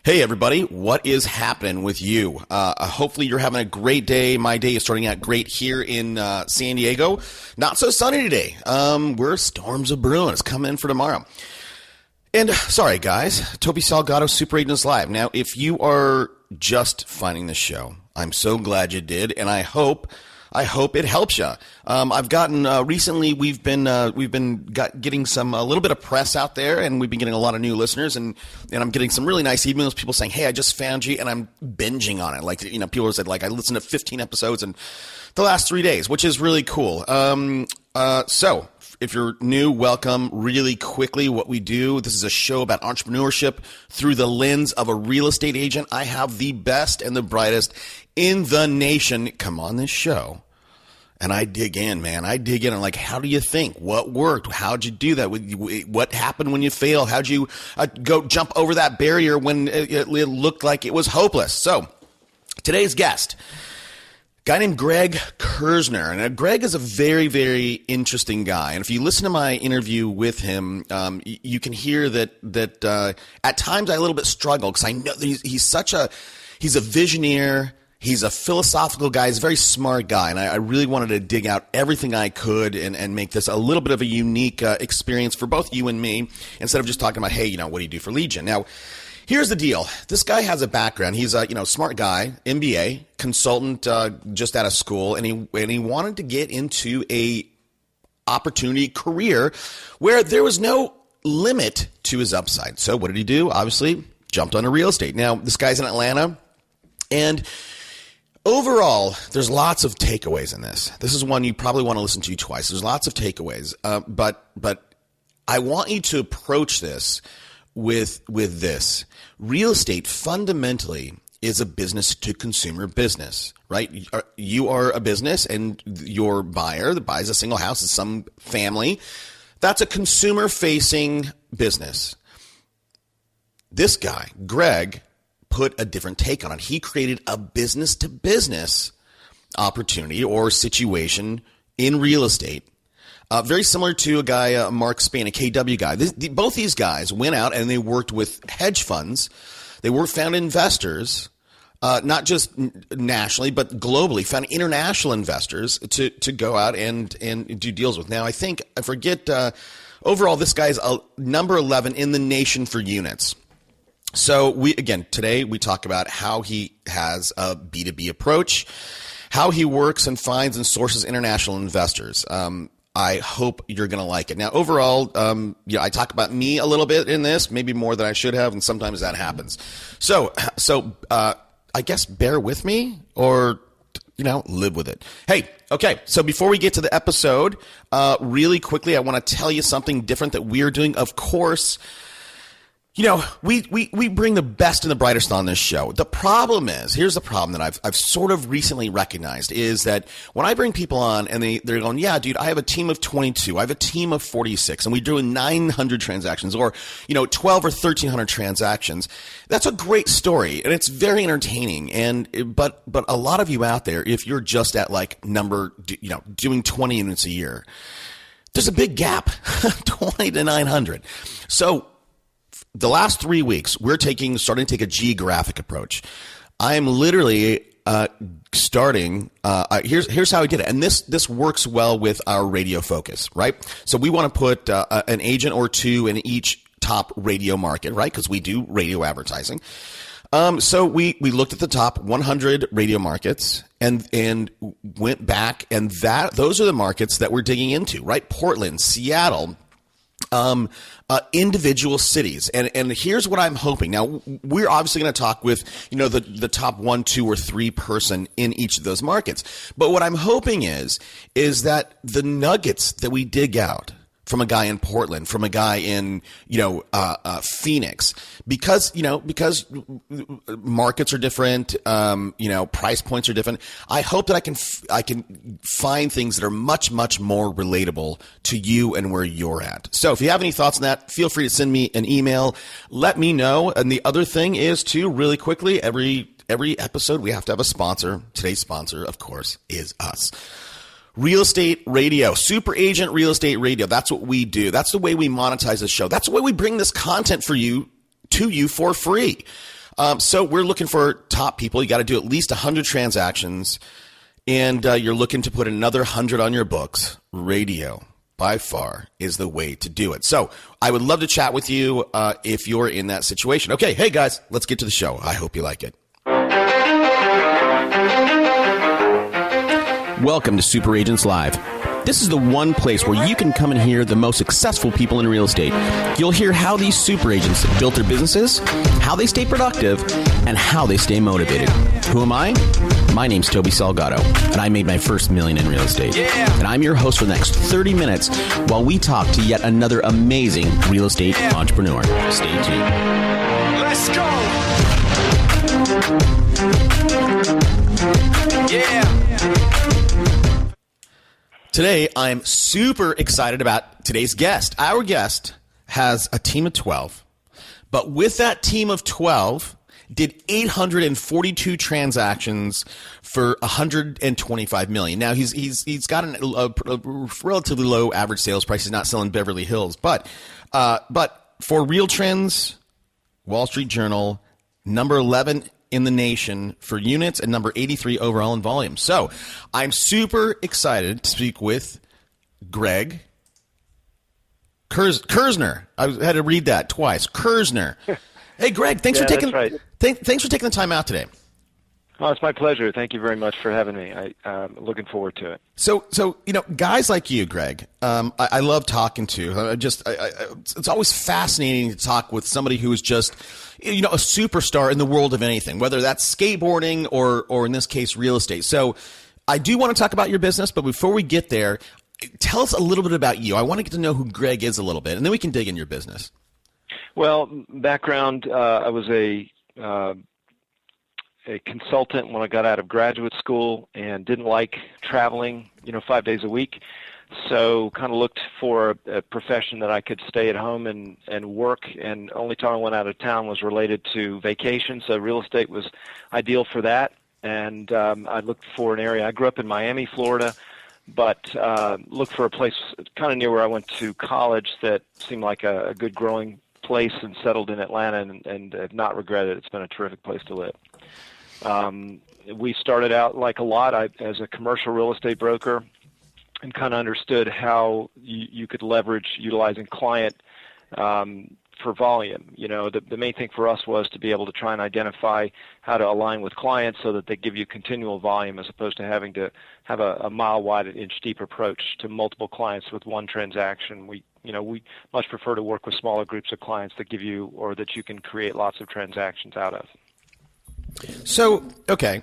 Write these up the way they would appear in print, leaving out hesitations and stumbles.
Hey everybody, what is happening with you? Hopefully you're having a great day. My day is starting out great here in San Diego. Not so sunny today. We're storms are brewing. It's coming in for tomorrow. And sorry guys, Toby Salgado, Super Agents Live. Now, if you are just finding the show, I'm so glad you did, and I hope it helps you. I've gotten recently. We've been getting some a little bit of press out there, and we've been getting a lot of new listeners, and I'm getting some really nice emails. People saying, "Hey, I just found you," and I'm binging on it. Like people have said, like I listened to 15 episodes in the last 3 days, which is really cool. So if you're new, welcome. Really quickly, what we do, this is a show about entrepreneurship through the lens of a real estate agent. I have the best and the brightest in the nation come on this show. And I dig in, man. I dig in. I'm like, how do you think? What worked? How'd you do that? What happened when you failed? How'd you go jump over that barrier when it looked like it was hopeless? So today's guest, guy named Greg Kurzner. And Greg is a very, very interesting guy. And if you listen to my interview with him, you can hear that at times I a little bit struggle because I know he's a visioneer. He's a philosophical guy. He's a very smart guy, and I really wanted to dig out everything I could and make this a little bit of a unique experience for both you and me instead of just talking about, hey, what do you do for lead gen? Now, here's the deal. This guy has a background. He's a smart guy, MBA, consultant just out of school, and he wanted to get into a opportunity career where there was no limit to his upside. So what did he do? Obviously, jumped onto real estate. Now, this guy's in Atlanta, and overall, there's lots of takeaways in this. This is one you probably want to listen to twice. There's lots of takeaways, but I want you to approach this with this. Real estate fundamentally is a business to consumer business, right? You are a business, and your buyer that buys a single house is some family. That's a consumer-facing business. This guy, Greg, put a different take on it. He created a business-to-business opportunity or situation in real estate, very similar to a guy, Mark Spain, a KW guy. Both these guys went out and they worked with hedge funds. They found investors, not just nationally, but globally, found international investors to go out and do deals with. Now, I forget, overall, this guy's number 11 in the nation for units. So today we talk about how he has a B2B approach, how he works and finds and sources international investors. I hope you're going to like it. Now, overall, I talk about me a little bit in this, maybe more than I should have, and sometimes that happens. So I guess bear with me or, live with it. Hey, okay, so before we get to the episode, really quickly, I want to tell you something different that we're doing. Of course, we bring the best and the brightest on this show. The problem is, here's the problem that I've sort of recently recognized is that when I bring people on and they're going, yeah, dude, I have a team of 22, I have a team of 46, and we're doing 900 transactions or, 12 or 1300 transactions. That's a great story and it's very entertaining. But a lot of you out there, if you're just at doing 20 units a year, there's a big gap, 20 to 900. So, the last 3 weeks, we're starting to take a geographic approach. I am literally starting. Here's how I did it, and this works well with our radio focus, right? So we want to put an agent or two in each top radio market, right? Because we do radio advertising. So we looked at the top 100 radio markets and went back, and those are the markets that we're digging into, right? Portland, Seattle. Individual cities. And here's what I'm hoping. Now, we're obviously going to talk with, the top 1, 2, or 3 person in each of those markets. But what I'm hoping is that the nuggets that we dig out from a guy in Portland, from a guy in, Phoenix, because markets are different, price points are different. I hope that I can find things that are much, much more relatable to you and where you're at. So if you have any thoughts on that, feel free to send me an email. Let me know. And the other thing is too, really quickly, every episode we have to have a sponsor. Today's sponsor, of course, is us. Real Estate Radio, Super Agent Real Estate Radio. That's what we do. That's the way we monetize the show. That's the way we bring this content to you for free. So we're looking for top people. You got to do at least 100 transactions, and you're looking to put another 100 on your books. Radio, by far, is the way to do it. So I would love to chat with you if you're in that situation. Okay, hey guys, let's get to the show. I hope you like it. Welcome to Super Agents Live. This is the one place where you can come and hear the most successful people in real estate. You'll hear how these super agents built their businesses, how they stay productive, and how they stay motivated. Who am I? My name's Toby Salgado, and I made my first $1 million in real estate. Yeah. And I'm your host for the next 30 minutes while we talk to yet another amazing real estate entrepreneur. Stay tuned. Let's go! Yeah! Today, I'm super excited about today's guest. Our guest has a team of 12, but with that team of 12, did 842 transactions for $125 million. Now, he's got a relatively low average sales price. He's not selling Beverly Hills, but for Real Trends, Wall Street Journal, number 11 in the nation for units and number 83 overall in volume. So I'm super excited to speak with Greg Kurzner. I had to read that twice. Kurzner. Hey, Greg, thanks for taking thanks for taking the time out today. Oh, it's my pleasure. Thank you very much for having me. I'm looking forward to it. So guys like you, Greg, I love talking to. It's always fascinating to talk with somebody who is just, a superstar in the world of anything, whether that's skateboarding or in this case, real estate. So I do want to talk about your business, but before we get there, tell us a little bit about you. I want to get to know who Greg is a little bit, and then we can dig in your business. Well, background, I was a consultant when I got out of graduate school and didn't like traveling, 5 days a week. So kind of looked for a profession that I could stay at home and work. And only time I went out of town was related to vacation. So real estate was ideal for that. And I looked for an area. I grew up in Miami, Florida, but looked for a place kind of near where I went to college that seemed like a good growing place, and settled in Atlanta and have not regretted it. It's been a terrific place to live. We started out like a lot as a commercial real estate broker, and kind of understood how you could leverage utilizing client for volume. The main thing for us was to be able to try and identify how to align with clients so that they give you continual volume, as opposed to having to have a mile wide and inch deep approach to multiple clients with one transaction. We much prefer to work with smaller groups of clients that give you, or that you can create lots of transactions out of. So, okay.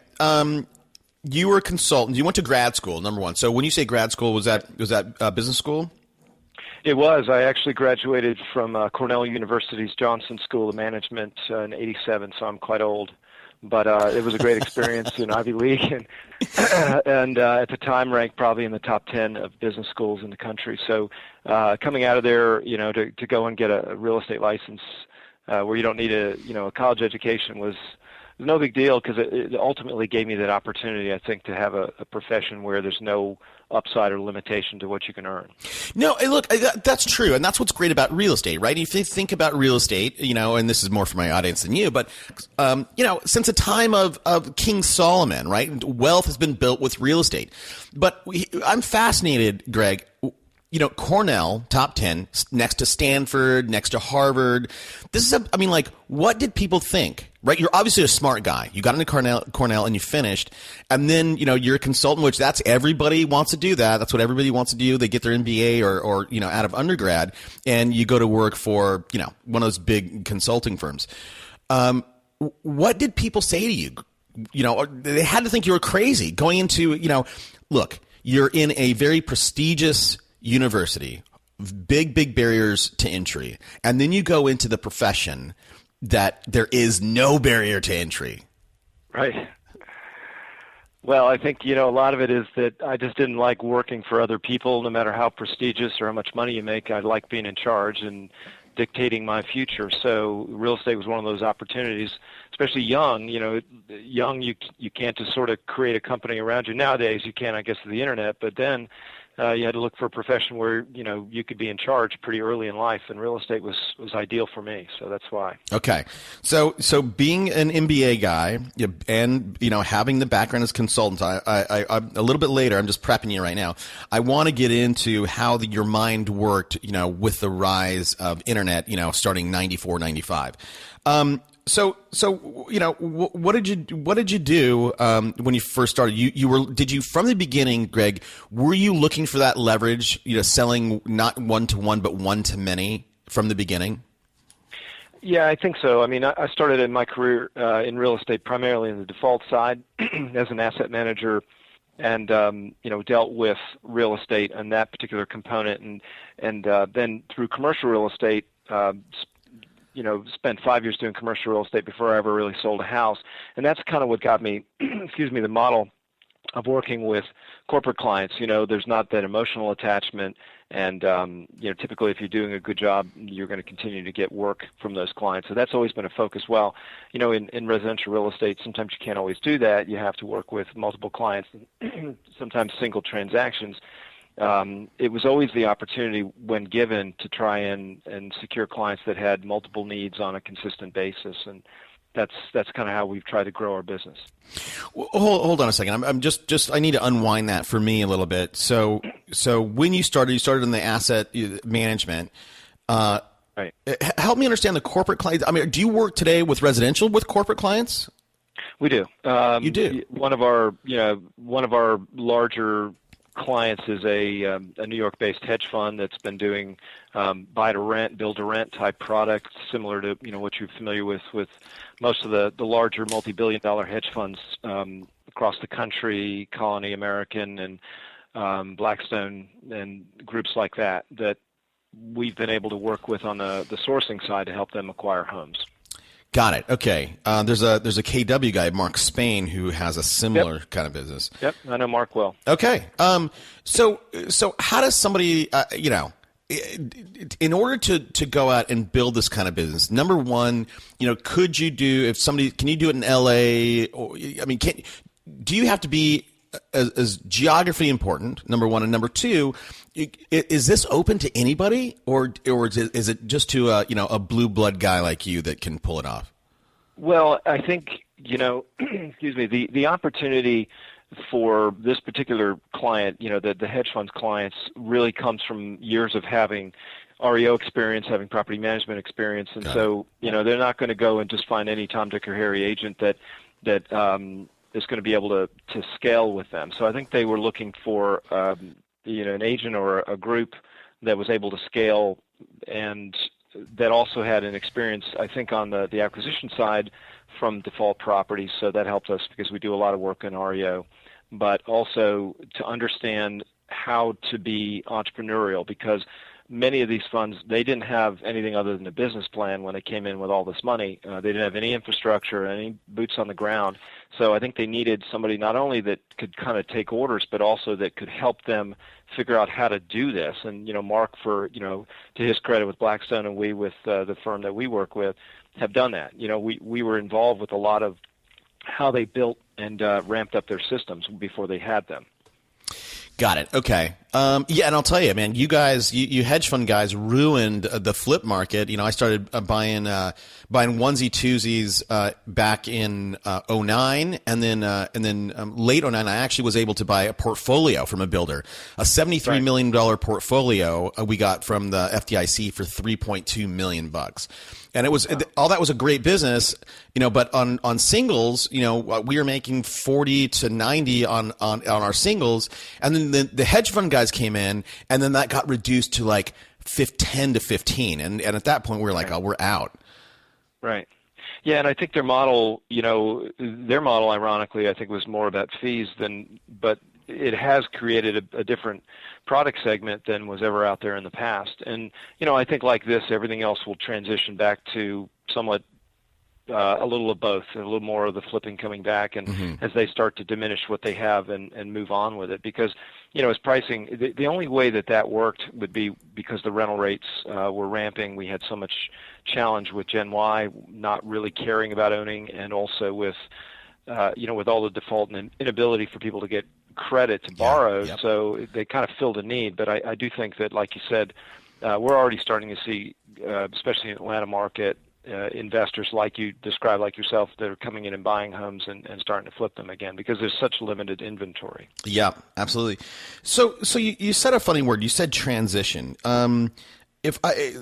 You were a consultant. You went to grad school, number one. So when you say grad school, was that business school? It was. I actually graduated from Cornell University's Johnson School of Management in '87, so I'm quite old. But it was a great experience in Ivy League, and at the time ranked probably in the top 10 of business schools in the country. So coming out of there, to go and get a real estate license where you don't need a college education was no big deal, because it ultimately gave me that opportunity, I think, to have a profession where there's no upside or limitation to what you can earn. No, look, that's true, and that's what's great about real estate, right? If you think about real estate, and this is more for my audience than you, but since the time of King Solomon, right, wealth has been built with real estate. But I'm fascinated, Greg. Cornell, top 10, next to Stanford, next to Harvard. This is what did people think, right? You're obviously a smart guy. You got into Cornell and you finished. And then, you're a consultant, which everybody wants to do that. That's what everybody wants to do. They get their MBA or out of undergrad, and you go to work for, one of those big consulting firms. What did people say to you? They had to think you were crazy going into, look, you're in a very prestigious university, big barriers to entry, and then you go into the profession that there is no barrier to entry. Right. Well, I think, a lot of it is that I just didn't like working for other people, no matter how prestigious or how much money you make. I like being in charge and dictating my future. So real estate was one of those opportunities, especially young. You can't just sort of create a company around you. Nowadays you can, I guess, with the internet, but then you had to look for a profession where, you could be in charge pretty early in life, and real estate was ideal for me. So that's why. Okay. So being an MBA guy and, having the background as consultant, I'm a little bit later, I'm just prepping you right now. I want to get into how your mind worked, with the rise of internet, starting 94, 95. So what did you do when you first started? Did you from the beginning, Greg? Were you looking for that leverage? Selling not one to one but one to many from the beginning. Yeah, I think so. I mean, I started in my career in real estate primarily in the default side as an asset manager, and dealt with real estate and that particular component, and then through commercial real estate. Spent 5 years doing commercial real estate before I ever really sold a house. And that's kind of what got me, the model of working with corporate clients. There's not that emotional attachment. And, typically if you're doing a good job, you're going to continue to get work from those clients. So that's always been a focus. Well, in residential real estate, sometimes you can't always do that. You have to work with multiple clients, and sometimes single transactions. It was always the opportunity when given to try and secure clients that had multiple needs on a consistent basis, and that's kind of how we've tried to grow our business. Well, hold on a second. I'm just I need to unwind that for me a little bit. So when you started in the asset management. Right. Help me understand the corporate clients. I mean, do you work today with residential with corporate clients? We do. You do. One of our larger clients is a New York-based hedge fund that's been doing buy-to-rent, build-to-rent type products, similar to what you're familiar with most of the larger multi-billion-dollar hedge funds across the country, Colony American and Blackstone and groups like that we've been able to work with on the sourcing side to help them acquire homes. Got it. Okay. There's a KW guy, Mark Spain, who has a similar kind of business. Yep, I know Mark well. Okay. So how does somebody, in order to go out and build this kind of business? Number one, can you do it in LA? Or, do you have to be as geography important? Number one, and number two, is this open to anybody, or is it just to a blue blood guy like you that can pull it off? Well, I think the opportunity for this particular client, the hedge fund's clients, really comes from years of having REO experience, having property management experience, and so they're not going to go and just find any Tom, Dick, or Harry agent that is going to be able to scale with them. So I think they were looking for an agent or a group that was able to scale and that also had an experience, I think, on the acquisition side from default properties. So that helped us because we do a lot of work in REO, but also to understand how to be entrepreneurial, because many of these funds, they didn't have anything other than a business plan when they came in with all this money. They didn't have any infrastructure, any boots on the ground. So I think they needed somebody not only that could kind of take orders, but also that could help them figure out how to do this. And, Mark, to his credit with Blackstone, and we with the firm that we work with, have done that. We were involved with a lot of how they built and ramped up their systems before they had them. Got it. Okay. Yeah, and I'll tell you, man, you guys, you hedge fund guys ruined the flip market. I started buying onesie twosies back in 2009, and then late 2009, I actually was able to buy a portfolio from a builder, a $73 million portfolio we got from the FDIC for $3.2 million. And it was all that was a great business, but on singles, we were making 40 to 90 on our singles, and then the hedge fund guys came in, and then that got reduced to like 10 to 15, and at that point we were like, oh, we're out. Right. Yeah, and I think their model, ironically, I think was more about fees but it has created a different product segment than was ever out there in the past. And, I think like this, everything else will transition back to somewhat a little of both, a little more of the flipping coming back, and as they start to diminish what they have and move on with it. Because, as pricing, the only way that worked would be because the rental rates were ramping. We had so much challenge with Gen Y not really caring about owning, and also with with all the default and inability for people to get credit to borrow, Yep. so they kind of filled a need. But I do think that, like you said, we're already starting to see, especially in the Atlanta market, investors like you described, like yourself, that are coming in and buying homes and starting to flip them again because there's such limited inventory. Yeah, absolutely. So you said a funny word. You said transition. If I,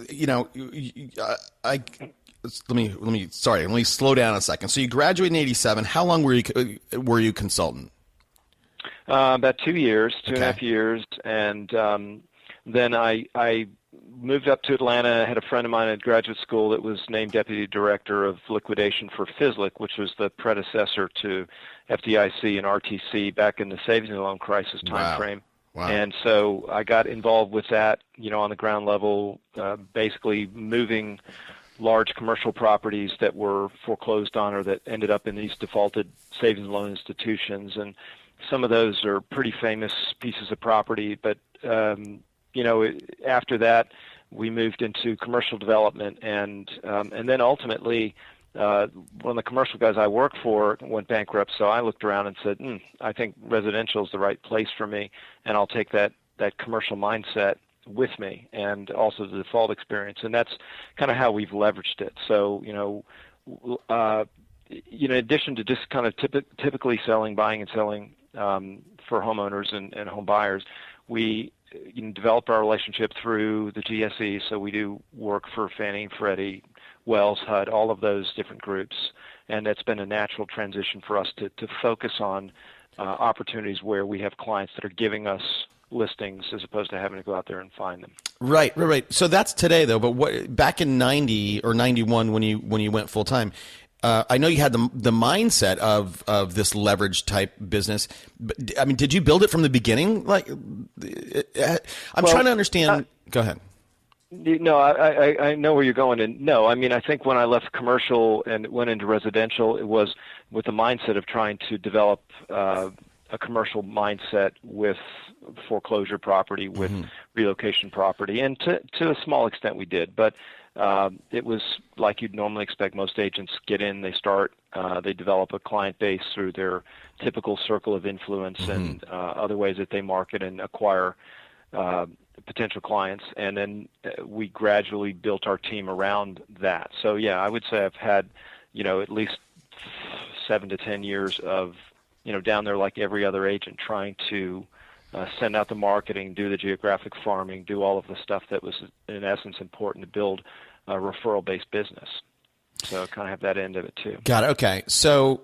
let me slow down a second. So you graduated in '87. How long were you consultant? About 2 years, two and a Okay. half years, and then I moved up to Atlanta. I had a friend of mine at graduate school that was named deputy director of liquidation for FSLIC, which was the predecessor to FDIC and RTC back in the savings and loan crisis time frame. Wow. And so I got involved with that, on the ground level, basically moving large commercial properties that were foreclosed on or that ended up in these defaulted savings and loan institutions. And some of those are pretty famous pieces of property, but after that, we moved into commercial development, and then ultimately, one of the commercial guys I work for went bankrupt. So I looked around and said, I think residential is the right place for me, and I'll take that commercial mindset with me, and also the default experience, and that's kind of how we've leveraged it. So in addition to just kind of typically buying and selling for homeowners and home buyers, we develop our relationship through the GSE. So we do work for Fannie, Freddie, Wells, HUD, all of those different groups, and it's been a natural transition for us to focus on opportunities where we have clients that are giving us listings as opposed to having to go out there and find them. Right. So that's today, though. But back in '90 or '91 when you went full time, I know you had the mindset of this leverage type business. But, I mean, did you build it from the beginning? Like, I'm trying to understand. Go ahead. No, I know where you're going. And no, I mean, I think when I left commercial and went into residential, it was with the mindset of trying to develop a commercial mindset with foreclosure property, with relocation property, and to a small extent we did. But it was like you'd normally expect. Most agents get in, they start, they develop a client base through their typical circle of influence and other ways that they market and acquire potential clients, and then we gradually built our team around that. So yeah, I would say I've had, at least 7 to 10 years of, down there like every other agent, trying to send out the marketing, do the geographic farming, do all of the stuff that was in essence important to build a referral-based business. So kind of have that end of it too. Got it. Okay. So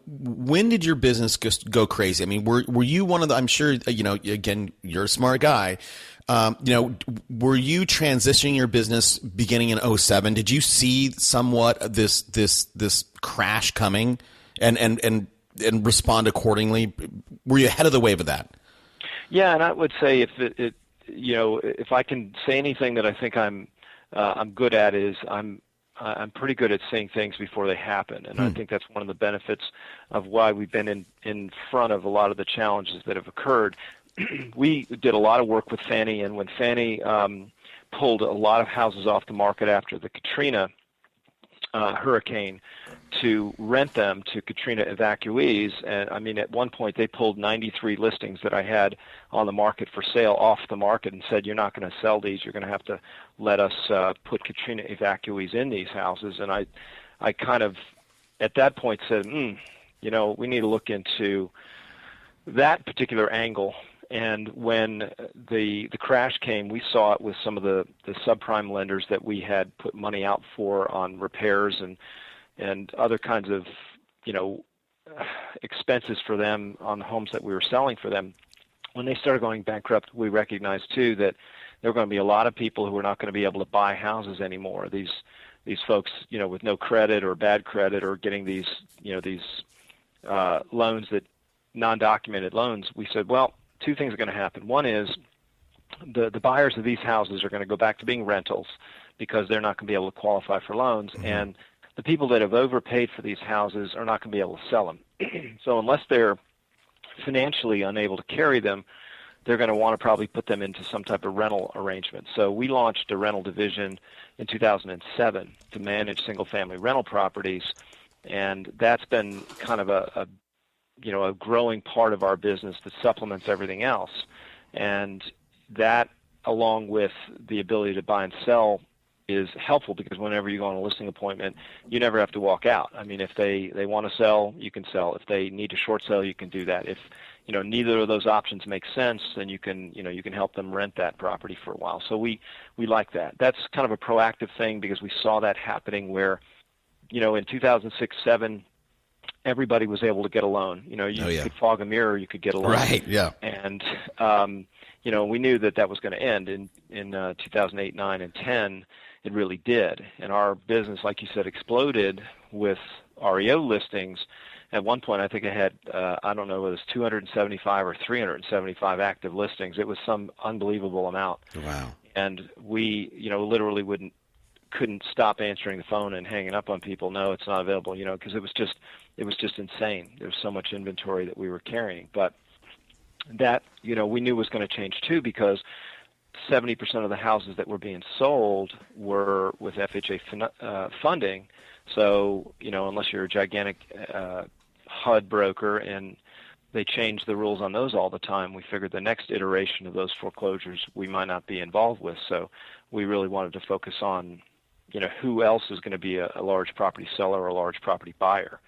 when did your business go crazy? I mean, were you one of the? I'm sure again, you're a smart guy. Were you transitioning your business beginning in '07? Did you see somewhat this crash coming and respond accordingly? Were you ahead of the wave of that? Yeah, and I would say if I can say anything that I think I'm good at is I'm pretty good at seeing things before they happen, and I think that's one of the benefits of why we've been in front of a lot of the challenges that have occurred. We did a lot of work with Fannie, and when Fannie pulled a lot of houses off the market after the Katrina hurricane to rent them to Katrina evacuees, and I mean at one point they pulled 93 listings that I had on the market for sale off the market and said, you're not going to sell these, you're going to have to let us put Katrina evacuees in these houses. And I kind of at that point said, we need to look into that particular angle. And when the crash came, we saw it with some of the subprime lenders that we had put money out for on repairs and other kinds of, expenses for them on homes that we were selling for them. When they started going bankrupt, we recognized too that there were going to be a lot of people who were not going to be able to buy houses anymore. These folks, with no credit or bad credit or getting these loans, that non-documented loans. We said, well, two things are going to happen. One is the buyers of these houses are going to go back to being rentals because they're not going to be able to qualify for loans, and the people that have overpaid for these houses are not going to be able to sell them. So unless they're financially unable to carry them, they're going to want to probably put them into some type of rental arrangement. So we launched a rental division in 2007 to manage single-family rental properties, and that's been kind of a a growing part of our business that supplements everything else. And that, along with the ability to buy and sell, is helpful because whenever you go on a listing appointment, you never have to walk out. I mean, if they want to sell, you can sell. If they need to short sell, you can do that. If neither of those options make sense, then you can help them rent that property for a while. So we like that. That's kind of a proactive thing because we saw that happening where, in 2006-07, everybody was able to get a loan. You could fog a mirror, you could get a loan. Right. Yeah. And we knew that was going to end in 2008, 9, and 10. It really did, and our business, like you said, exploded with REO listings. At one point, I think I had, I don't know, it was 275 or 375 active listings. It was some unbelievable amount. Wow. And we, literally couldn't stop answering the phone and hanging up on people. No, it's not available, because it was just insane. There was so much inventory that we were carrying. But that, we knew was going to change too, because 70% of the houses that were being sold were with FHA funding. So, unless you're a gigantic HUD broker and they change the rules on those all the time, we figured the next iteration of those foreclosures we might not be involved with. So we really wanted to focus on, who else is going to be a large property seller or a large property buyer.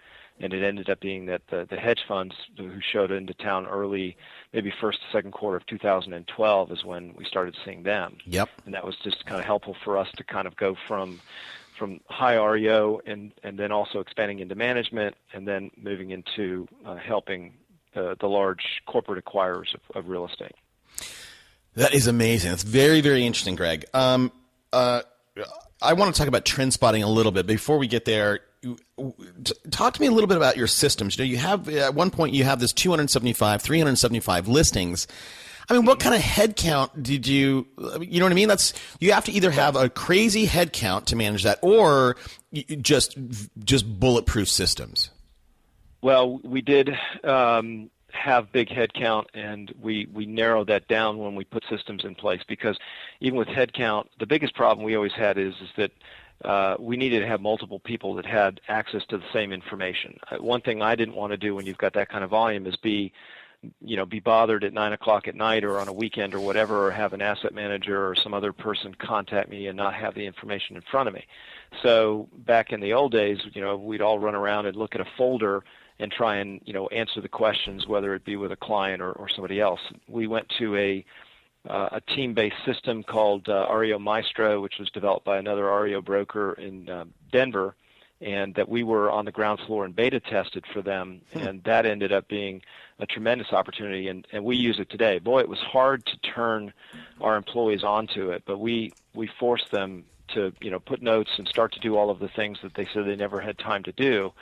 And it ended up being that the hedge funds who showed into town early, maybe first, second quarter of 2012 is when we started seeing them. Yep. And that was just kind of helpful for us to kind of go from high REO and then also expanding into management and then moving into helping the large corporate acquirers of real estate. That is amazing. That's very, very interesting, Greg. I want to talk about trend spotting a little bit. Before we get there, talk to me a little bit about your systems. You have, at one point, you have this 275, 375 listings. I mean, what kind of head count did you know what I mean? You have to either have a crazy head count to manage that or just bulletproof systems. Well, we did have big head count, and we narrowed that down when we put systems in place, because even with head count, the biggest problem we always had is that we needed to have multiple people that had access to the same information. One thing I didn't want to do when you've got that kind of volume is be bothered at 9 o'clock at night or on a weekend or whatever, or have an asset manager or some other person contact me and not have the information in front of me. So back in the old days, we'd all run around and look at a folder and try and, answer the questions, whether it be with a client or somebody else. We went to a team-based system called REO Maestro, which was developed by another REO broker in Denver, and that we were on the ground floor and beta tested for them, and that ended up being a tremendous opportunity, and we use it today. Boy, it was hard to turn our employees onto it, but we forced them to put notes and start to do all of the things that they said they never had time to do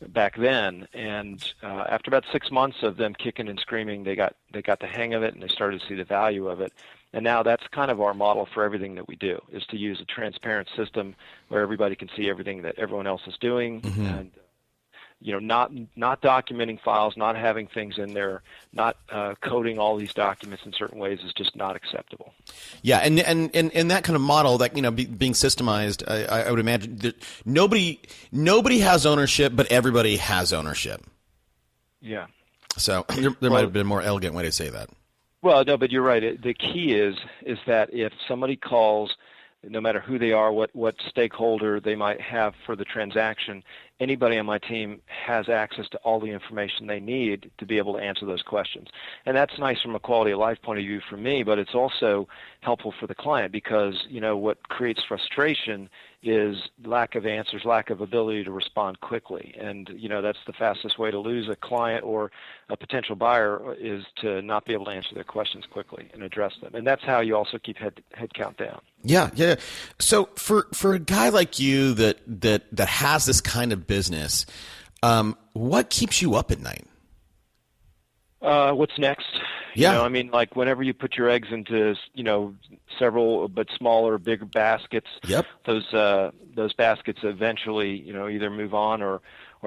back then. And after about 6 months of them kicking and screaming, they got the hang of it, and they started to see the value of it. And now that's kind of our model for everything that we do, is to use a transparent system where everybody can see everything that everyone else is doing, and not documenting files, not having things in there, not coding all these documents in certain ways is just not acceptable. Yeah, and that kind of model, that being systemized, I would imagine that nobody has ownership, but everybody has ownership. Yeah. So there might have been a more elegant way to say that. Well, no, but you're right. The key is that if somebody calls, no matter who they are, what stakeholder they might have for the transaction, anybody on my team has access to all the information they need to be able to answer those questions. And that's nice from a quality of life point of view for me, but it's also helpful for the client, because what creates frustration is lack of answers, lack of ability to respond quickly. And that's the fastest way to lose a client or a potential buyer, is to not be able to answer their questions quickly and address them. And that's how you also keep head count down. Yeah. So for a guy like you that has this kind of business, what keeps you up at night? What's next? Yeah. Like whenever you put your eggs into, several but smaller, bigger baskets, yep, those baskets eventually, either move on or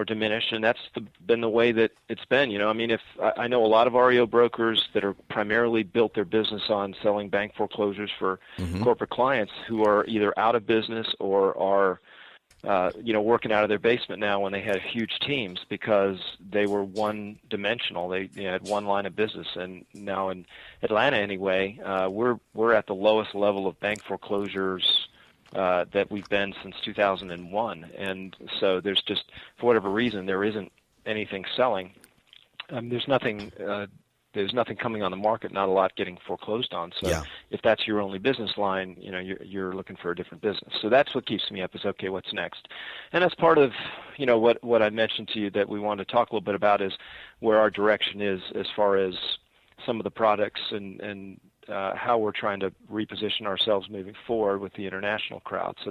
diminish, and that's been the way that it's been. If I know a lot of REO brokers that are primarily built their business on selling bank foreclosures for corporate clients who are either out of business or are working out of their basement now when they had huge teams because they were one-dimensional. They had one line of business, and now in Atlanta anyway, we're at the lowest level of bank foreclosures that we've been since 2001, and so there's just, for whatever reason, there isn't anything selling. There's nothing coming on the market, not a lot getting foreclosed on. So if that's your only business line, you're looking for a different business. So that's what keeps me up is, okay, what's next? And that's part of, what I mentioned to you that we wanted to talk a little bit about is where our direction is as far as some of the products and how we're trying to reposition ourselves moving forward with the international crowd. So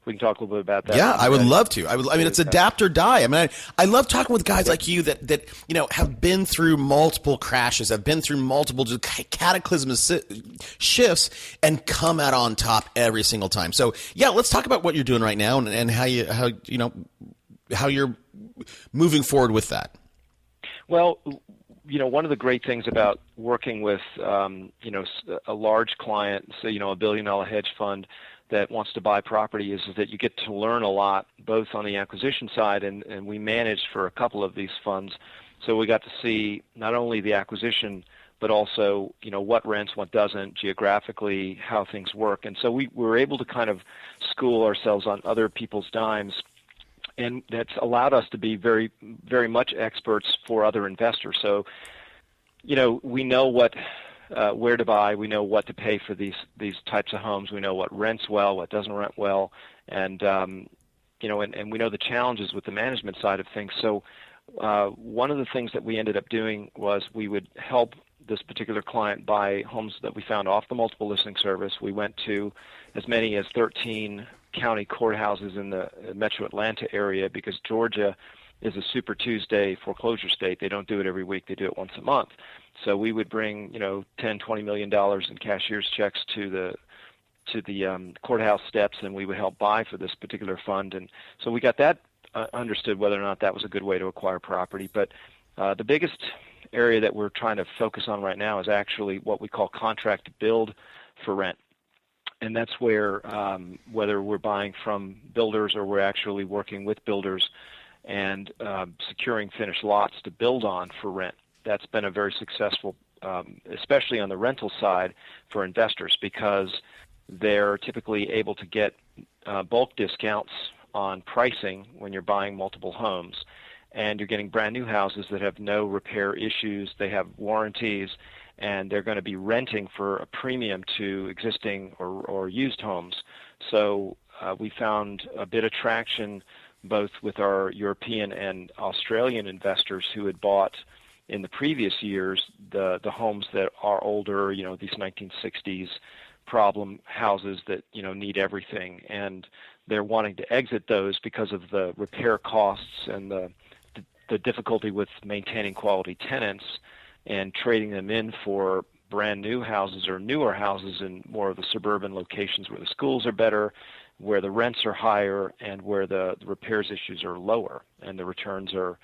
we can talk a little bit about that. Yeah, I would love to. It's adapt or die. I love talking with guys like you that have been through multiple crashes, have been through multiple cataclysmic shifts, and come out on top every single time. So yeah, let's talk about what you're doing right now and how you're moving forward with that. Well, one of the great things about working with, a large client, say, $1 billion hedge fund that wants to buy property is that you get to learn a lot, both on the acquisition side, and we managed for a couple of these funds. So we got to see not only the acquisition, but also, what rents, what doesn't, geographically, how things work. And so we were able to kind of school ourselves on other people's dimes. And that's allowed us to be very, very much experts for other investors. So, we know where to buy. We know what to pay for these types of homes. We know what rents well, what doesn't rent well, and and we know the challenges with the management side of things. So, one of the things that we ended up doing was we would help this particular client buy homes that we found off the multiple listing service. We went to as many as 13 county courthouses in the metro Atlanta area because Georgia is a Super Tuesday foreclosure state. They don't do it every week. They do it once a month. So we would bring, $10-20 million in cashier's checks to the courthouse steps, and we would help buy for this particular fund. And so we got that understood whether or not that was a good way to acquire property. But the biggest area that we're trying to focus on right now is actually what we call contract to build for rent. And that's where, whether we're buying from builders or we're actually working with builders and securing finished lots to build on for rent, that's been a very successful, especially on the rental side for investors, because they're typically able to get bulk discounts on pricing when you're buying multiple homes. And you're getting brand new houses that have no repair issues, they have warranties, and they're going to be renting for a premium to existing or used homes. So we found a bit of traction both with our European and Australian investors who had bought in the previous years the homes that are older, these 1960s problem houses that, need everything. And they're wanting to exit those because of the repair costs and the difficulty with maintaining quality tenants, and trading them in for brand new houses or newer houses in more of the suburban locations where the schools are better, where the rents are higher, and where the repairs issues are lower, and the returns are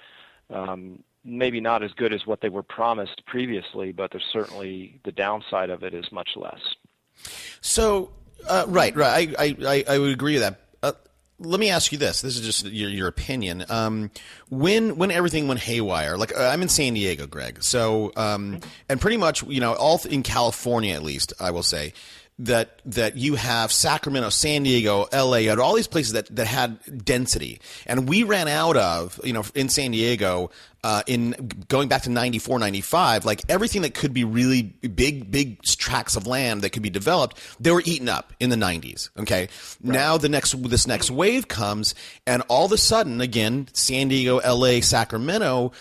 maybe not as good as what they were promised previously, but there's certainly the downside of it is much less. So, right. I would agree with that. Let me ask you this. This is just your opinion. When everything went haywire, like I'm in San Diego, Greg. So, and pretty much, all in California, at least, I will say that you have Sacramento, San Diego, LA, you had all these places that had density. And we ran out of, in San Diego, in going back to 94, 95, like everything that could be really big tracts of land that could be developed, they were eaten up in the 90s. Okay. Right. Now this next wave comes, and all of a sudden, again, San Diego, LA, Sacramento,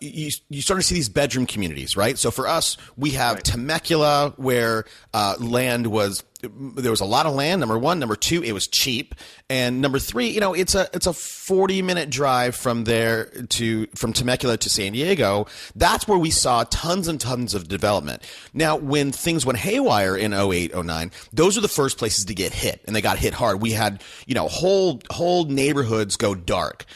you start to see these bedroom communities, right? So for us, we have right. Temecula, where there was a lot of land. Number one, number two, it was cheap, and number three, it's a 40-minute drive from Temecula to San Diego. That's where we saw tons and tons of development. Now, when things went haywire in 08, 09, those are the first places to get hit, and they got hit hard. We had whole neighborhoods go dark.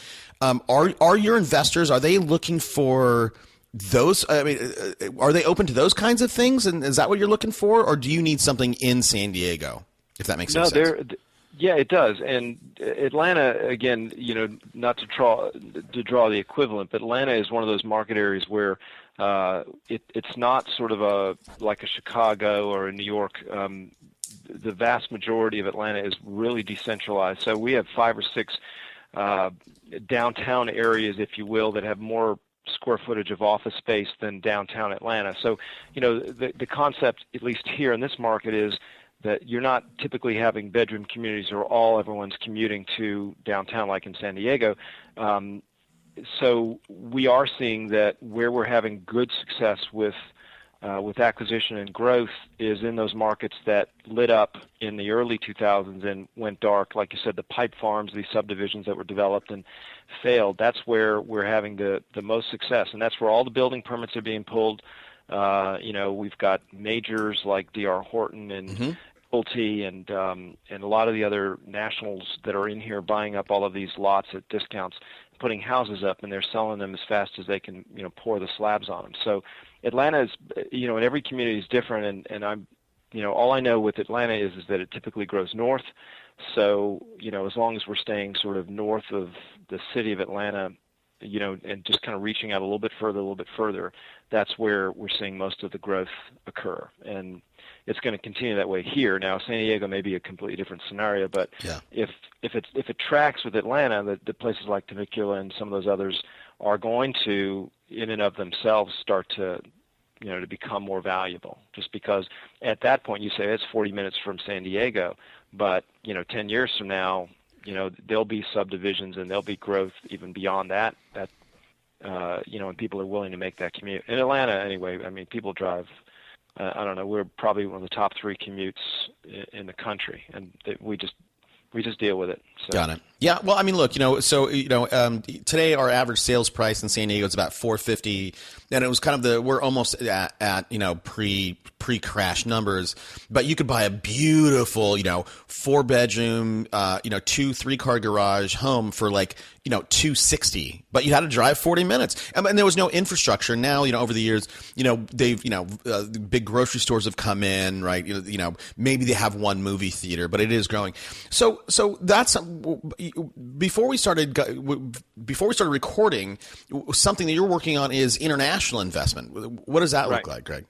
Are your investors, are they looking for those? I mean, are they open to those kinds of things? And is that what you're looking for? Or do you need something in San Diego, if that makes sense? Yeah, it does. And Atlanta, again, not to draw the equivalent, but Atlanta is one of those market areas where it's not sort of like a Chicago or a New York. The vast majority of Atlanta is really decentralized. So we have 5 or 6 downtown areas, if you will, that have more square footage of office space than downtown Atlanta. So, the concept, at least here in this market, is that you're not typically having bedroom communities or everyone's commuting to downtown like in San Diego. So we are seeing that where we're having good success with acquisition and growth is in those markets that lit up in the early 2000s and went dark. Like you said, the pipe farms, these subdivisions that were developed and failed, that's where we're having the most success. And that's where all the building permits are being pulled. We've got majors like D.R. Horton and Pulte and a lot of the other nationals that are in here buying up all of these lots at discounts, putting houses up, and they're selling them as fast as they can, pour the slabs on them. So Atlanta is, and every community is different, and I'm, all I know with Atlanta is that it typically grows north. So, as long as we're staying sort of north of the city of Atlanta, and just kind of reaching out a little bit further, that's where we're seeing most of the growth occur. And it's going to continue that way here. Now, San Diego may be a completely different scenario, but if it tracks with Atlanta, the places like Temecula and some of those others are going to, in and of themselves, start to become more valuable. Just because at that point you say it's 40 minutes from San Diego, but 10 years from now, there'll be subdivisions and there'll be growth even beyond that. And people are willing to make that commute. In Atlanta, anyway, I mean, people drive. I don't know. We're probably one of the top 3 commutes in the country, and we just deal with it. So. Got it. Yeah. Well, I mean, look, today our average sales price in San Diego is about $450, and it was kind of we're almost at pre-crash numbers, but you could buy a beautiful, 4-bedroom, 2-3-car garage home for like, $260, but you had to drive 40 minutes. And there was no infrastructure. Now, over the years, they've, the big grocery stores have come in, right? Maybe they have one movie theater, but it is growing. So that's, before we started recording, something that you're working on is international investment. What does that look like, Greg?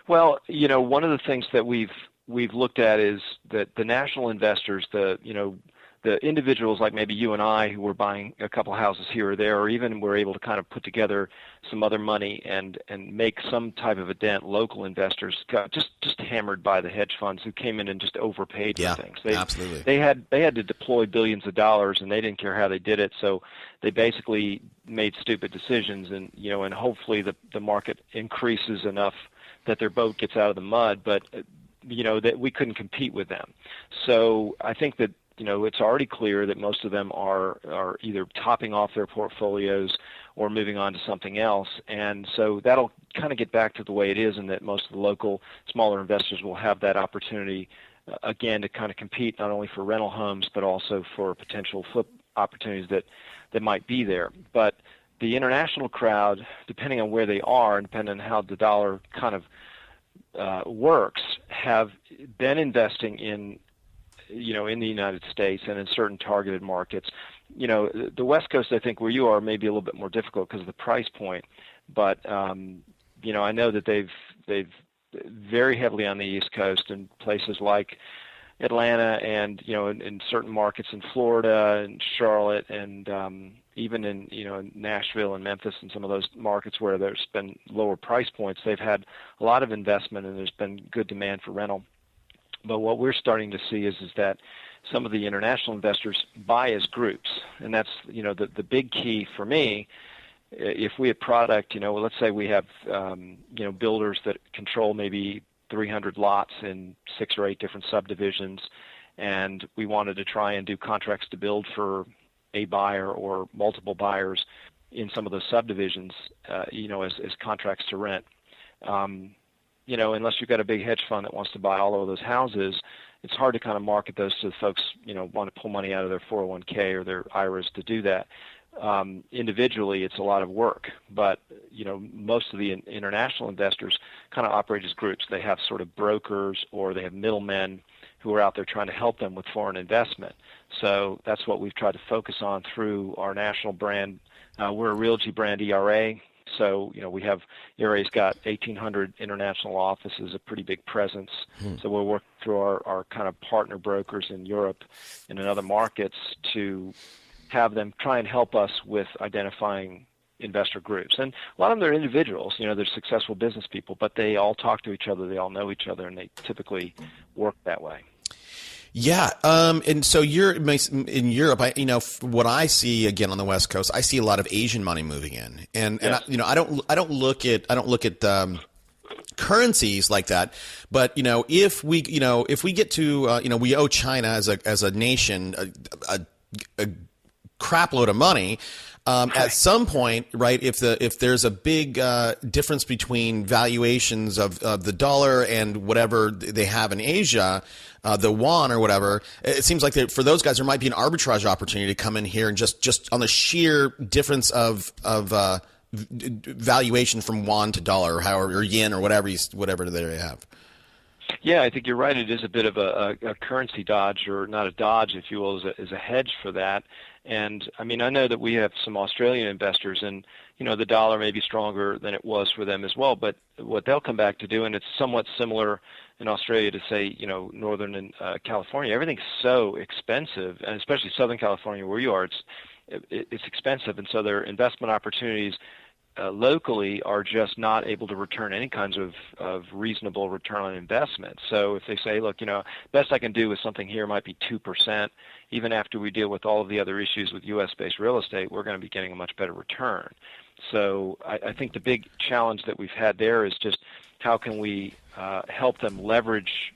Well, one of the things that we've looked at is that the national investors, the individuals like maybe you and I who were buying a couple houses here or there, or even were able to kind of put together some other money and make some type of a dent, local investors got just hammered by the hedge funds who came in and just overpaid for things. Absolutely. They had to deploy billions of dollars, and they didn't care how they did it. So they basically made stupid decisions, and and hopefully the market increases enough that their boat gets out of the mud, but that we couldn't compete with them. So I think that it's already clear that most of them are either topping off their portfolios or moving on to something else. And so that'll kind of get back to the way it is, and that most of the local smaller investors will have that opportunity again to kind of compete not only for rental homes but also for potential flip opportunities that might be there. But the international crowd, depending on where they are and depending on how the dollar kind of works, have been investing in in the United States and in certain targeted markets. The West Coast, I think, where you are, may be a little bit more difficult because of the price point. But I know that they've very heavily on the East Coast in places like Atlanta and in certain markets in Florida and Charlotte and even in Nashville and Memphis and some of those markets where there's been lower price points. They've had a lot of investment and there's been good demand for rental. But what we're starting to see is that some of the international investors buy as groups, and that's the big key for me. If we have product, let's say we have builders that control maybe 300 lots in 6 or 8 different subdivisions, and we wanted to try and do contracts to build for a buyer or multiple buyers in some of those subdivisions, as contracts to rent. Unless you've got a big hedge fund that wants to buy all of those houses, it's hard to kind of market those to folks, want to pull money out of their 401k or their IRAs to do that. Individually, it's a lot of work, but, most of the international investors kind of operate as groups. They have sort of brokers or they have middlemen who are out there trying to help them with foreign investment. So that's what we've tried to focus on through our national brand. We're a Realty brand ERA. So, we have, ERA's got 1,800 international offices, a pretty big presence. So we're working through our kind of partner brokers in Europe and in other markets to have them try and help us with identifying investor groups. And a lot of them are individuals, they're successful business people, but they all talk to each other, they all know each other, and they typically work that way. Yeah. And so you're in Europe. What I see again on the West Coast, I see a lot of Asian money moving in, and I don't look at currencies like that. But if we get to we owe China as a nation a crap load of money. At some point, right? If there's a big difference between valuations of the dollar and whatever they have in Asia, the yuan or whatever, it seems like for those guys there might be an arbitrage opportunity to come in here and just on the sheer difference of valuation from yuan to dollar or yen or whatever they have. Yeah, I think you're right. It is a bit of a currency dodge, or not a dodge, if you will, as a hedge for that. And I know that we have some Australian investors, and the dollar may be stronger than it was for them as well. But what they'll come back to do, and it's somewhat similar in Australia to say, Northern and California, everything's so expensive, and especially Southern California where you are, it's expensive, and so their investment opportunities locally are just not able to return any kinds of reasonable return on investment. So if they say, look, best I can do with something here might be 2%, even after we deal with all of the other issues with U.S.-based real estate, we're going to be getting a much better return. So I think the big challenge that we've had there is just how can we help them leverage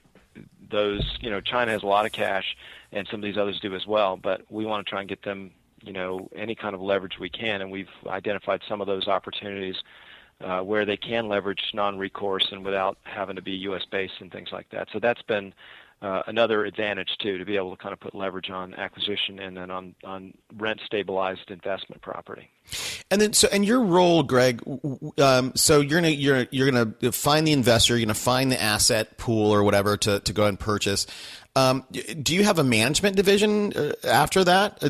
those. China has a lot of cash, and some of these others do as well, but we want to try and get them any kind of leverage we can, and we've identified some of those opportunities where they can leverage non-recourse and without having to be U.S.-based and things like that. So that's been another advantage, too, to be able to kind of put leverage on acquisition and then on rent-stabilized investment property. And then, and your role, Greg, so you're gonna find the investor, you're gonna find the asset pool or whatever to go and purchase. Do you have a management division after that?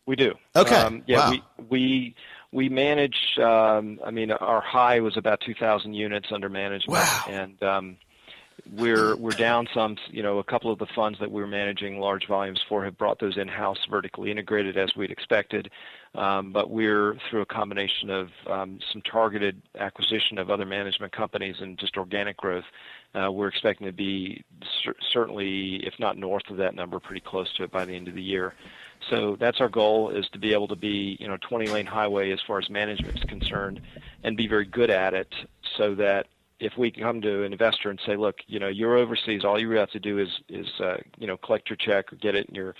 We do. Okay. Yeah, wow. we manage. Our high was about 2,000 units under management. Wow. And we're down some. A couple of the funds that we were managing large volumes for have brought those in-house, vertically integrated as we'd expected. But we're through a combination of some targeted acquisition of other management companies and just organic growth. We're expecting to be certainly, if not north of that number, pretty close to it by the end of the year. So that's our goal, is to be able to be 20-lane highway as far as management is concerned, and be very good at it, so that if we come to an investor and say, look, you're overseas, all you have to do is collect your check or get it in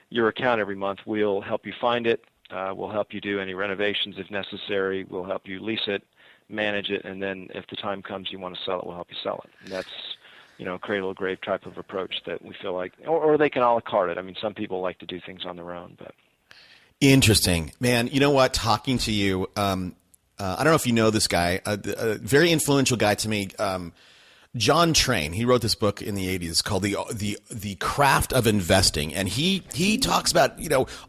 your account every month. We'll help you find it. We'll help you do any renovations if necessary. We'll help you lease it, manage it, and then if the time comes you want to sell it, we'll help you sell it. And that's cradle to grave type of approach that we feel like, or they can a la carte it. Some people like to do things on their own, but. Interesting, man. You know what? Talking to you, I don't know if you know this guy, a very influential guy to me, John Train. He wrote this book in the 80s. It's called the Craft of Investing, and he talks about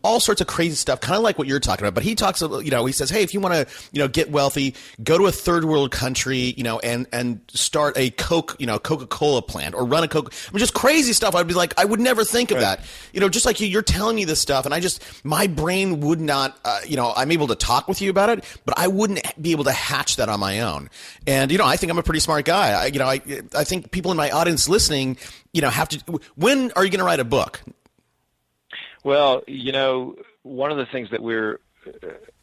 all sorts of crazy stuff, kind of like what you're talking about. But he talks about he says, hey, if you want to get wealthy, go to a third world country, and start a Coca-Cola plant, or run a Coke. Just crazy stuff. I'd be like, I would never think of that. Just like you're telling me this stuff, and my brain would not. I'm able to talk with you about it, but I wouldn't be able to hatch that on my own. And I think I'm a pretty smart guy. I think people in my audience listening, have to. When are you going to write a book? Well, one of the things that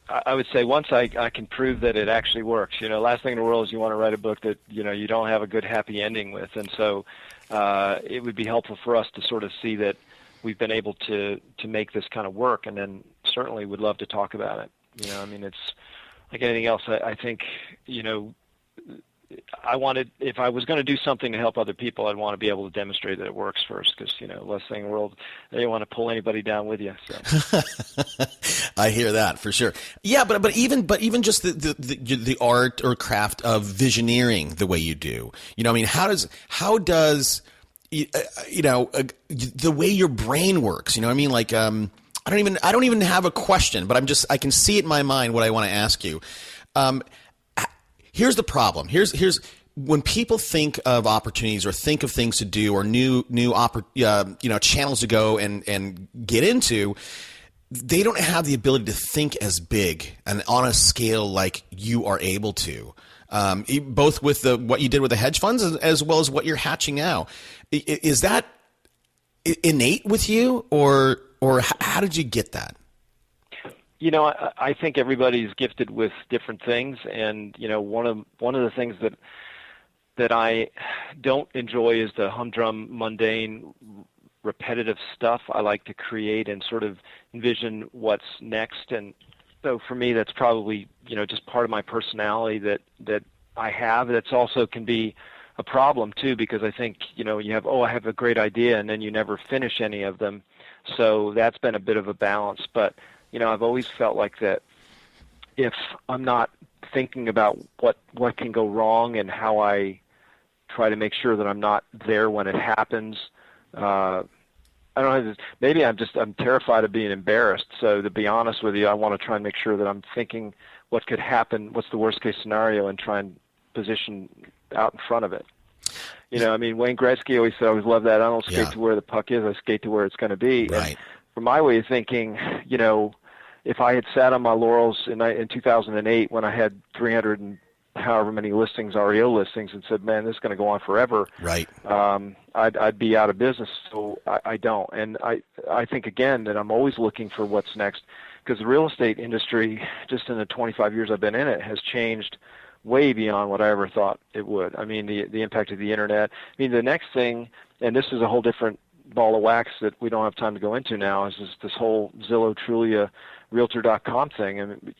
I would say, once I can prove that it actually works. Last thing in the world is you want to write a book that you don't have a good happy ending with, and so it would be helpful for us to sort of see that we've been able to make this kind of work, and then certainly would love to talk about it. It's like anything else. I think if I was going to do something to help other people, I'd want to be able to demonstrate that it works first, because, last thing in the world, they don't want to pull anybody down with you. So. I hear that for sure. Yeah, but even just the art or craft of visioneering the way you do, how does the way your brain works. You know what I mean? Like, I don't even have a question, but I can see it in my mind what I want to ask you. Here's the problem. Here's when people think of opportunities or think of things to do or new channels to go and get into, they don't have the ability to think as big and on a scale like you are able to. Both with what you did with the hedge funds as well as what you're hatching now. Is that innate with you, or how did you get that? I think everybody's gifted with different things, and one of the things that I don't enjoy is the humdrum, mundane, repetitive stuff. I like to create and sort of envision what's next, and so for me, that's probably just part of my personality that I have. That's also can be a problem too, because I think you have I have a great idea, and then you never finish any of them. So that's been a bit of a balance, but I've always felt like that if I'm not thinking about what can go wrong and how I try to make sure that I'm not there when it happens. I don't know. Maybe I'm terrified of being embarrassed. So to be honest with you, I want to try and make sure that I'm thinking what could happen, what's the worst case scenario, and try and position out in front of it. Wayne Gretzky always said, I always love that. I don't skate to where the puck is. I skate to where it's going to be. Right. And from my way of thinking, if I had sat on my laurels in 2008 when I had 300 and however many listings, REO listings, and said, man, this is going to go on forever. Right. I'd be out of business. So I don't. And I think, again, that I'm always looking for what's next, because the real estate industry, just in the 25 years I've been in it, has changed way beyond what I ever thought it would. I mean, the impact of the internet. I mean, the next thing, and this is a whole different ball of wax that we don't have time to go into now, is this whole Zillow, Trulia, Realtor.com thing. And,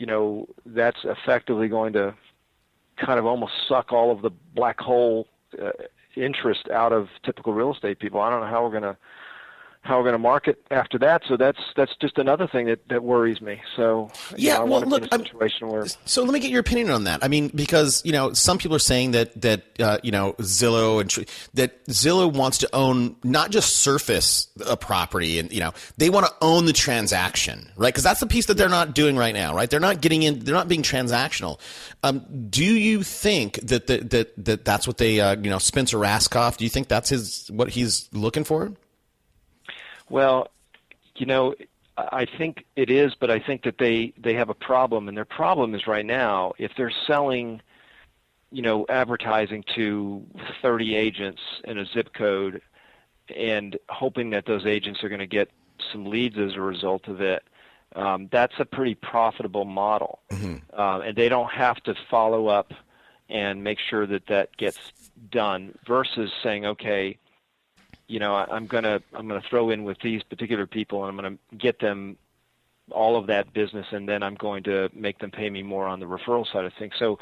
that's effectively going to kind of almost suck all of the black hole interest out of typical real estate people. I don't know how we're going to market after that. So that's just another thing that worries me. So yeah, I want to be in a situation where. So let me get your opinion on that. I mean, because some people are saying that Zillow that Zillow wants to own, not just surface a property, and they want to own the transaction, right? Because that's the piece that they're not doing right now, right? They're not getting in. They're not being transactional. Do you think that's what they Spencer Raskoff? Do you think that's what he's looking for? Well, I think it is, but I think that they have a problem, and their problem is right now, if they're selling, advertising to 30 agents in a zip code and hoping that those agents are going to get some leads as a result of it, that's a pretty profitable model. Mm-hmm. And they don't have to follow up and make sure that gets done, versus saying, okay, I'm gonna throw in with these particular people, and I'm gonna get them all of that business, and then I'm going to make them pay me more on the referral side of things. So,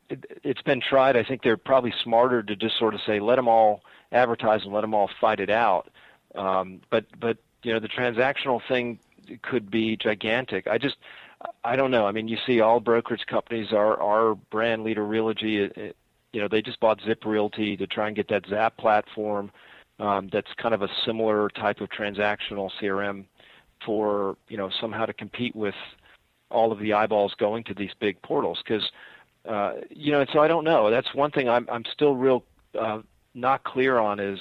it's been tried. I think they're probably smarter to just sort of say, let them all advertise and let them all fight it out. But the transactional thing could be gigantic. I don't know. I mean, you see all brokerage companies, our brand leader Realogy, they just bought Zip Realty to try and get that Zap platform. That's kind of a similar type of transactional CRM for, somehow to compete with all of the eyeballs going to these big portals. Because, and so I don't know. That's one thing I'm still real not clear on, is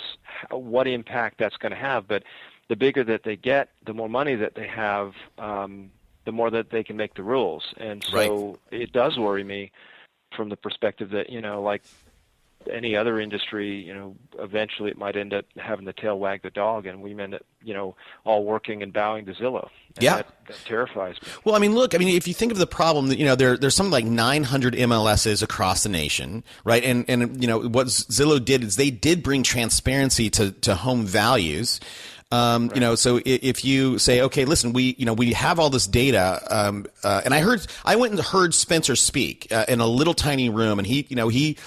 what impact that's going to have. But the bigger that they get, the more money that they have, the more that they can make the rules. And so It does worry me from the perspective that, like any other industry, eventually it might end up having the tail wag the dog, and we end up, all working and bowing to Zillow. And that terrifies me. Well, I mean, look, if you think of the problem that, there's something like 900 MLSs across the nation, right? And what Zillow did is they did bring transparency to home values. So if you say, okay, listen, we have all this data, and I went and heard Spencer speak in a little tiny room, and he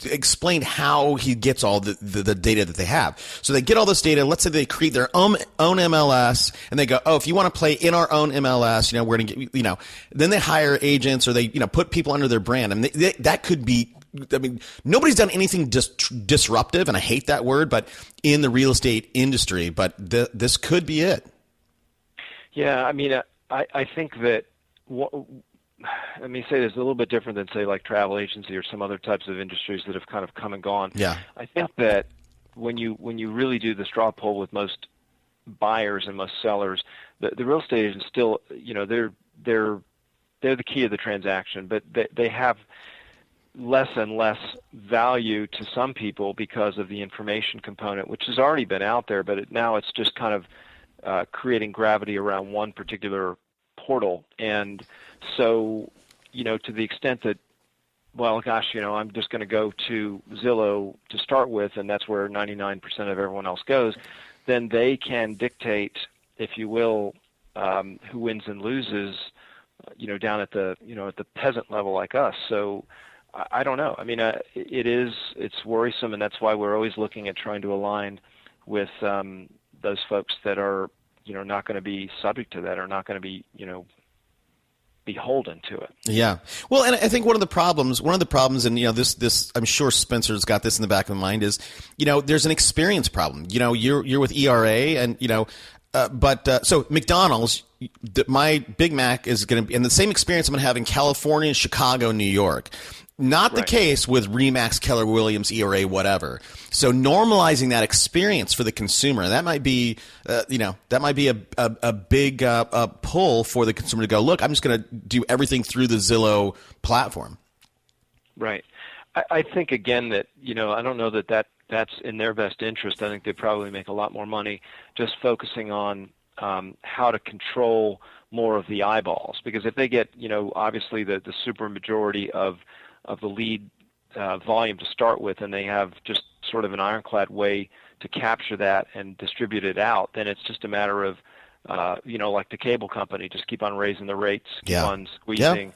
explained how he gets all the data that they have. So they get all this data. Let's say they create their own MLS, and they go, oh, if you want to play in our own MLS, we're going to get, then they hire agents, or they, put people under their brand. And that could be I mean, nobody's done anything disruptive, and I hate that word, but in the real estate industry, but this could be it. Yeah, I mean, I think that, let me say this, a little bit different than, say, like travel agency or some other types of industries that have kind of come and gone. Yeah. I think that when you really do the straw poll with most buyers and most sellers, the real estate agents still, they're the key of the transaction, but they have less and less value to some people because of the information component, which has already been out there, but now it's just kind of creating gravity around one particular portal. And so, to the extent that, well, gosh, I'm just going to go to Zillow to start with, and that's where 99% of everyone else goes, then they can dictate, if you will, who wins and loses, down at the, at the peasant level like us. So I don't know. I mean, it's worrisome, and that's why we're always looking at trying to align with those folks that are, not going to be subject to that, or not going to be, beholden to it. Yeah. Well, and I think one of the problems, and this, I'm sure Spencer's got this in the back of the mind, is, there's an experience problem. You're with ERA, and so McDonald's, my Big Mac is going to be, and the same experience I'm going to have in California, Chicago, New York. Not the case with Remax, Keller Williams, ERA, whatever. So normalizing that experience for the consumer, that might be, a big pull for the consumer to go, look, I'm just going to do everything through the Zillow platform. Right. I think, again, that, I don't know that's in their best interest. I think they probably make a lot more money just focusing on how to control more of the eyeballs. Because if they get, obviously the super majority of the lead volume to start with, and they have just sort of an ironclad way to capture that and distribute it out, then it's just a matter of, like the cable company, just keep on raising the rates, keep on squeezing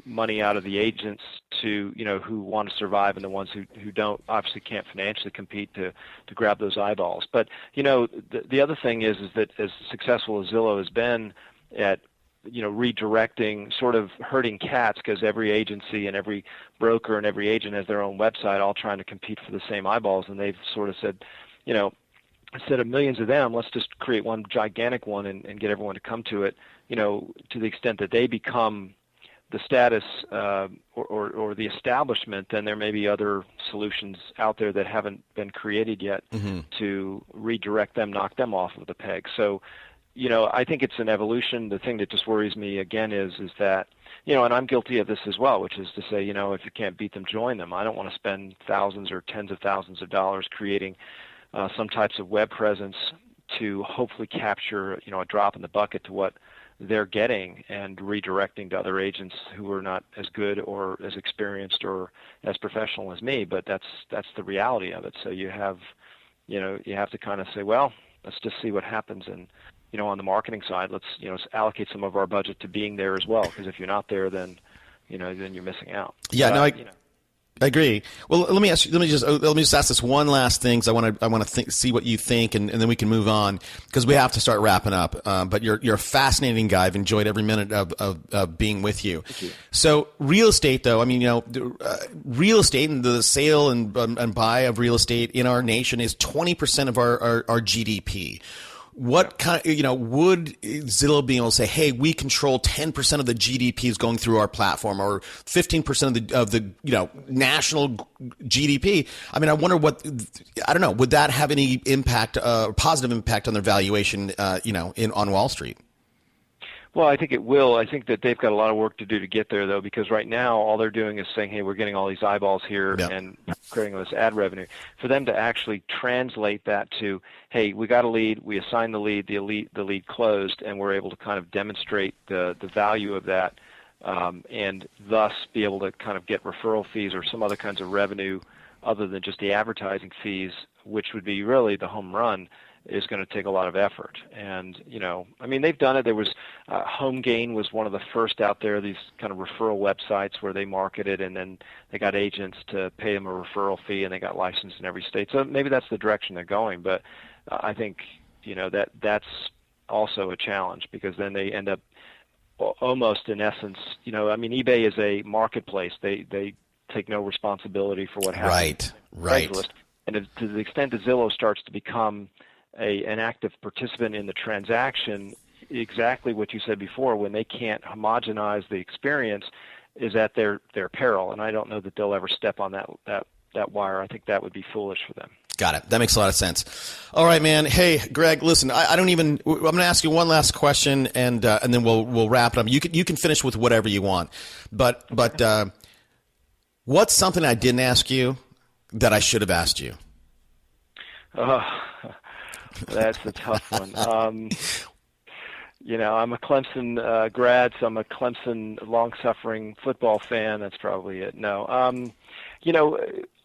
money out of the agents to, who want to survive, and the ones who don't, obviously can't financially compete to grab those eyeballs. But, the other thing is that as successful as Zillow has been at redirecting, sort of herding cats, because every agency and every broker and every agent has their own website, all trying to compete for the same eyeballs. And they've sort of said, instead of millions of them, let's just create one gigantic one and get everyone to come to it, to the extent that they become the status or the establishment, then there may be other solutions out there that haven't been created yet to redirect them, knock them off of the peg. So, I think it's an evolution. The thing that just worries me, again, is that, and I'm guilty of this as well, which is to say, if you can't beat them, join them. I don't want to spend thousands or tens of thousands of dollars creating some types of web presence to hopefully capture, a drop in the bucket to what they're getting, and redirecting to other agents who are not as good or as experienced or as professional as me. But that's the reality of it. So you have to kind of say, well, let's just see what happens. And on the marketing side, let's allocate some of our budget to being there as well, because if you're not there, then you're missing out. Yeah, I agree. Well, let me just ask this one last thing, because I want to see what you think, and then we can move on, because we have to start wrapping up. But you're a fascinating guy. I've enjoyed every minute of being with you. Thank you. So real estate, though, I mean, real estate and the sale and buy of real estate in our nation is 20% of our GDP. What kind of, would Zillow be able to say, hey, we control 10% of the GDP is going through our platform, or 15% of the national GDP? I mean, I wonder would that have any impact, positive impact on their valuation, on Wall Street? Well, I think it will. I think that they've got a lot of work to do to get there, though, because right now all they're doing is saying, hey, we're getting all these eyeballs here and creating this ad revenue. For them to actually translate that to, hey, we got a lead, we assigned the lead closed, and we're able to kind of demonstrate the value of that, and thus be able to kind of get referral fees or some other kinds of revenue other than just the advertising fees, which would be really the home run, is going to take a lot of effort. And, I mean, they've done it. There was HomeGain was one of the first out there, these kind of referral websites where they marketed, and then they got agents to pay them a referral fee, and they got licensed in every state. So maybe that's the direction they're going. But I think, that's also a challenge, because then they end up almost, in essence, I mean, eBay is a marketplace. They take no responsibility for what happens. Right. And to the extent that Zillow starts to become an active participant in the transaction, exactly what you said before, when they can't homogenize the experience, is at their peril. And I don't know that they'll ever step on that wire. I think that would be foolish for them. Got it. That makes a lot of sense. All right, man. Hey, Greg, listen, I'm going to ask you one last question, and then we'll wrap it up. You can finish with whatever you want. But what's something I didn't ask you that I should have asked you? Oh, that's a tough one. I'm a Clemson grad, so I'm a Clemson long-suffering football fan. That's probably it. No.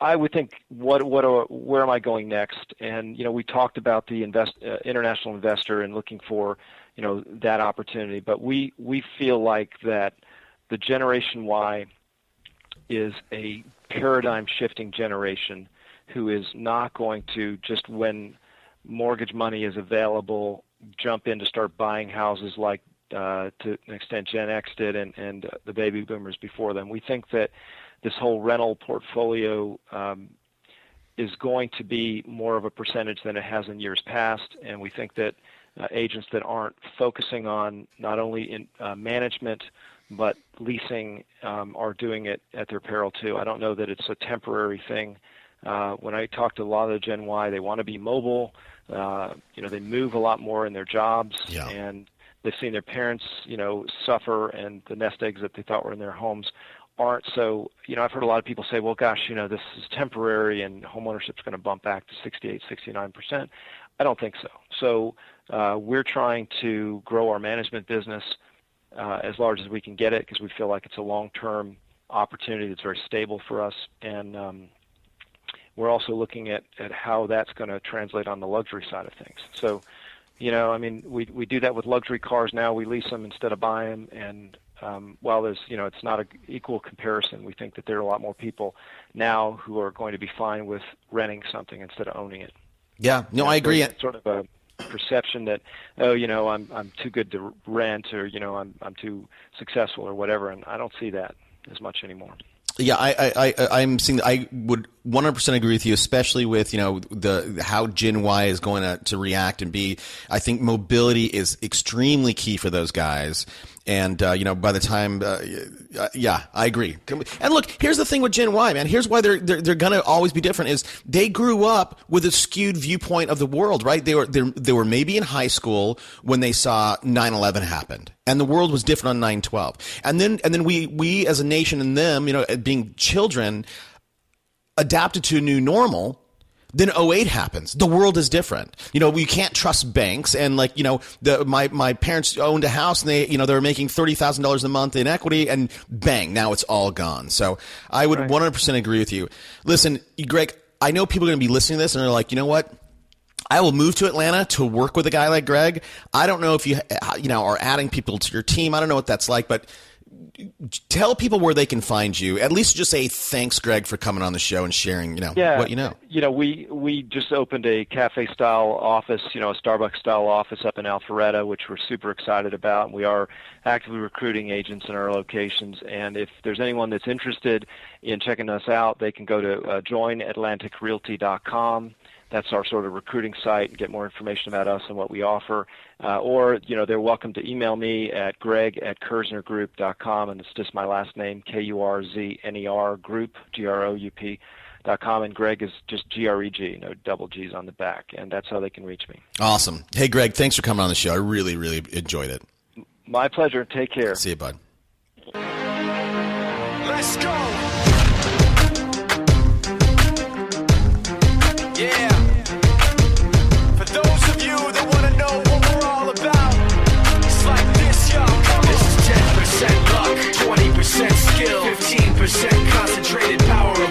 I would think, where am I going next? And, we talked about the international investor and looking for, that opportunity. But we feel like that the Generation Y is a paradigm-shifting generation who is not going to, just when mortgage money is available, jump in to start buying houses like to an extent Gen X did and the baby boomers before them. We think that this whole rental portfolio is going to be more of a percentage than it has in years past, and we think that agents that aren't focusing on not only in management but leasing are doing it at their peril too. I don't know that it's a temporary thing. When I talk to a lot of the Gen Y, they want to be mobile. They move a lot more in their jobs, and they've seen their parents, suffer, and the nest eggs that they thought were in their homes aren't. So, I've heard a lot of people say, well, gosh, this is temporary and homeownership is going to bump back to 68, 69%. I don't think so. So we're trying to grow our management business as large as we can get it because we feel like it's a long-term opportunity that's very stable for us. And we're also looking at how that's going to translate on the luxury side of things. So, we do that with luxury cars now. We lease them instead of buy them. And while there's, it's not an equal comparison, we think that there are a lot more people now who are going to be fine with renting something instead of owning it. Yeah, no, I agree. It's sort of a perception that, I'm too good to rent, or, I'm too successful or whatever. And I don't see that as much anymore. Yeah, I'm seeing. I would 100% agree with you, especially with the how Gen Y is going to react and be. I think mobility is extremely key for those guys, and by the time, I agree. And look, here's the thing with Gen Y, man. Here's why they're going to always be different. Is they grew up with a skewed viewpoint of the world, right? They were maybe in high school when they saw 9/11 happened. And the world was different on 9/12. And then we as a nation and them, being children, adapted to a new normal. Then 2008 happens. The world is different. We can't trust banks. And my parents owned a house and they were making $30,000 a month in equity, and bang, now it's all gone. So I would 100% agree with you. Listen, Greg, I know people are going to be listening to this and they're like, you know what? I will move to Atlanta to work with a guy like Greg. I don't know if you are adding people to your team. I don't know what that's like, but tell people where they can find you. At least just say thanks, Greg, for coming on the show and sharing, what you know. We just opened a cafe-style office, a Starbucks-style office up in Alpharetta, which we're super excited about. We are actively recruiting agents in our locations, and if there's anyone that's interested in checking us out, they can go to joinatlanticrealty.com. That's our sort of recruiting site, and get more information about us and what we offer. Or, they're welcome to email me at greg@kurznergroup.com, and it's just my last name, Kurzner Group, GROUP.com, and Greg is just GREG, no double G's on the back, and that's how they can reach me. Awesome. Hey, Greg, thanks for coming on the show. I really, really enjoyed it. My pleasure. Take care. See you, bud. Let's go. Yeah. For those of you that want to know what we're all about, it's like this, y'all. This is 10% luck, 20% skill, 15% concentrated power of